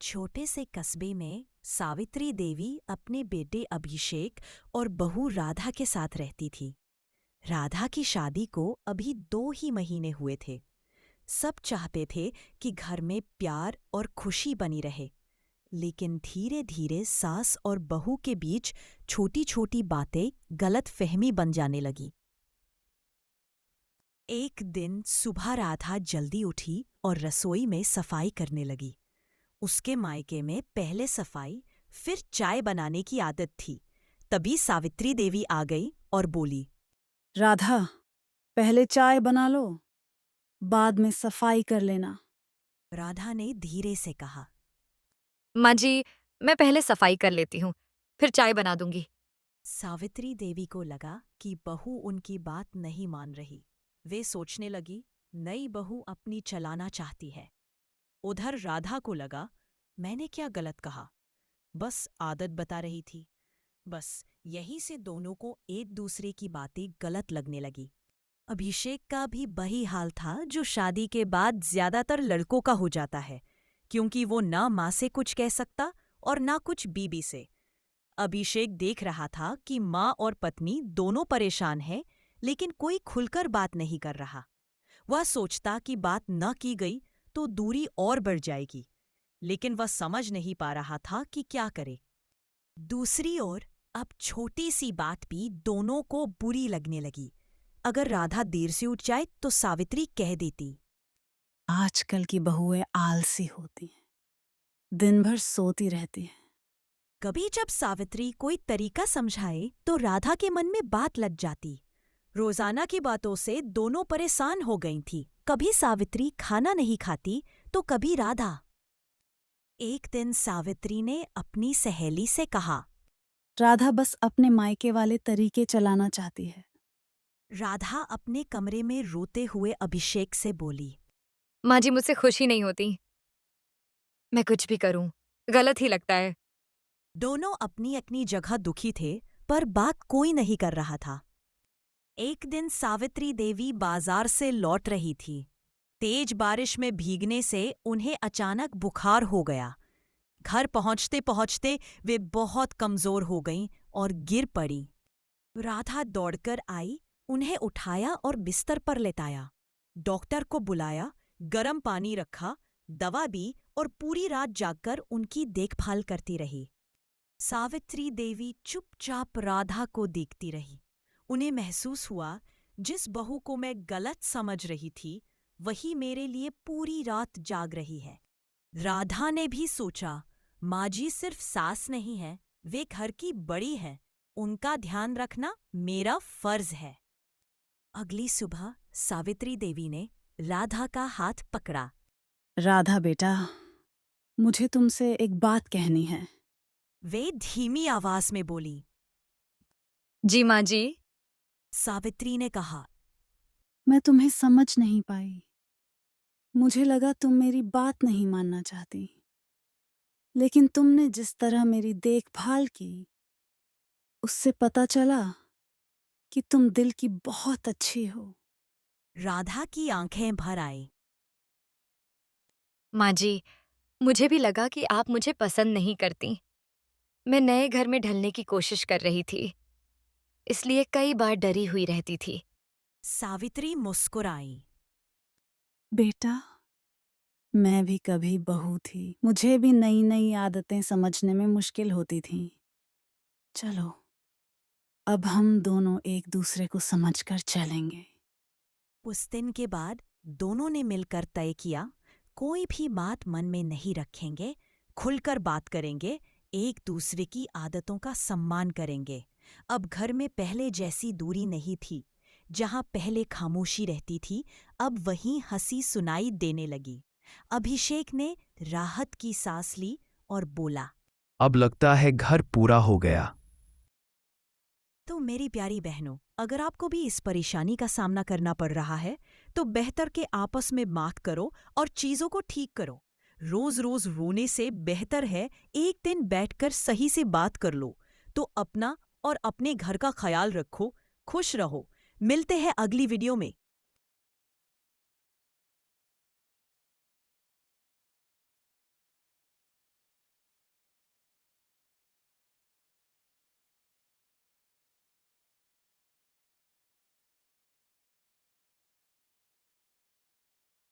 छोटे से कस्बे में सावित्री देवी अपने बेटे अभिषेक और बहू राधा के साथ रहती थी। राधा की शादी को अभी 2 ही महीने हुए थे। सब चाहते थे कि घर में प्यार और खुशी बनी रहे, लेकिन धीरे धीरे सास और बहू के बीच छोटी छोटी बातें गलतफहमी बन जाने लगी। एक दिन सुबह राधा जल्दी उठी और रसोई में सफाई करने लगी। उसके मायके में पहले सफाई फिर चाय बनाने की आदत थी। तभी सावित्री देवी आ गई और बोली, राधा, पहले चाय बना लो, बाद में सफाई कर लेना। राधा ने धीरे से कहा। माँ जी, मैं पहले सफाई कर लेती हूँ, फिर चाय बना दूंगी। सावित्री देवी को लगा कि बहू उनकी बात नहीं मान रही। वे सोचने लगी, नई बहू अपनी चलाना चाहती है। उधर राधा को लगा, मैंने क्या गलत कहा, बस आदत बता रही थी। बस यहीं से दोनों को एक दूसरे की बातें गलत लगने लगी। अभिषेक का भी वही हाल था जो शादी के बाद ज्यादातर लड़कों का हो जाता है, क्योंकि वो ना माँ से कुछ कह सकता और ना कुछ बीबी से। अभिषेक देख रहा था कि माँ और पत्नी दोनों परेशान हैं, लेकिन कोई खुलकर बात नहीं कर रहा। वह सोचता कि बात न की गई तो दूरी और बढ़ जाएगी, लेकिन वह समझ नहीं पा रहा था कि क्या करे। दूसरी ओर अब छोटी सी बात भी दोनों को बुरी लगने लगी। अगर राधा देर से उठ जाए तो सावित्री कह देती, आजकल की बहुएं आलसी होती हैं, दिन भर सोती रहती हैं। कभी जब सावित्री कोई तरीका समझाए तो राधा के मन में बात लग जाती। रोजाना की बातों से दोनों परेशान हो गई थी। कभी सावित्री खाना नहीं खाती तो कभी राधा। एक दिन सावित्री ने अपनी सहेली से कहा। राधा बस अपने मायके वाले तरीके चलाना चाहती है। राधा अपने कमरे में रोते हुए अभिषेक से बोली, माँ जी, मुझसे खुशी नहीं होती। मैं कुछ भी करूँ, गलत ही लगता है। दोनों अपनी अपनी जगह दुखी थे, पर बात कोई नहीं कर रहा था। एक दिन सावित्री देवी बाजार से लौट रही थी। तेज बारिश में भीगने से उन्हें अचानक बुखार हो गया। घर पहुंचते पहुंचते वे बहुत कमजोर हो गईं और गिर पड़ी। राधा दौड़कर आई, उन्हें उठाया और बिस्तर पर लेटाया। डॉक्टर को बुलाया, गर्म पानी रखा, दवा दी और पूरी रात जागकर उनकी देखभाल करती रही। सावित्री देवी चुपचाप राधा को देखती रही। उन्हें महसूस हुआ, जिस बहू को मैं गलत समझ रही थी वही मेरे लिए पूरी रात जाग रही है। राधा ने भी सोचा, माँ जी सिर्फ सास नहीं है, वे घर की बड़ी है, उनका ध्यान रखना मेरा फर्ज है। अगली सुबह सावित्री देवी ने राधा का हाथ पकड़ा। राधा बेटा, मुझे तुमसे एक बात कहनी है। वे धीमी आवाज में बोली। जी माँ जी। सावित्री ने कहा, मैं तुम्हें समझ नहीं पाई। मुझे लगा तुम मेरी बात नहीं मानना चाहती, लेकिन तुमने जिस तरह मेरी देखभाल की, उससे पता चला कि तुम दिल की बहुत अच्छी हो। राधा की आंखें भर आई। माँ जी, मुझे भी लगा कि आप मुझे पसंद नहीं करती। मैं नए घर में ढलने की कोशिश कर रही थी, इसलिए कई बार डरी हुई रहती थी। सावित्री मुस्कुराई। बेटा, मैं भी कभी बहू थी। मुझे भी नई नई आदतें समझने में मुश्किल होती थीं। चलो, अब हम दोनों एक दूसरे को समझकर चलेंगे। उस दिन के बाद दोनों ने मिलकर तय किया, कोई भी बात मन में नहीं रखेंगे, खुलकर बात करेंगे, एक दूसरे की आदतों का सम्मान करेंगे। अब घर में पहले जैसी दूरी नहीं थी। जहां पहले खामोशी रहती थी, अब वहीं हंसी सुनाई देने लगी। अभिषेक ने राहत की सांस ली और बोला, अब लगता है घर पूरा हो गया। तो मेरी प्यारी बहनों, अगर आपको भी इस परेशानी का सामना करना पड़ रहा है तो बेहतर के आपस में बात करो और चीजों को ठीक करो। रोज रोज रोने से बेहतर है एक दिन बैठकर सही से बात कर लो। तो अपना और अपने घर का ख्याल रखो, खुश रहो। मिलते हैं अगली वीडियो में।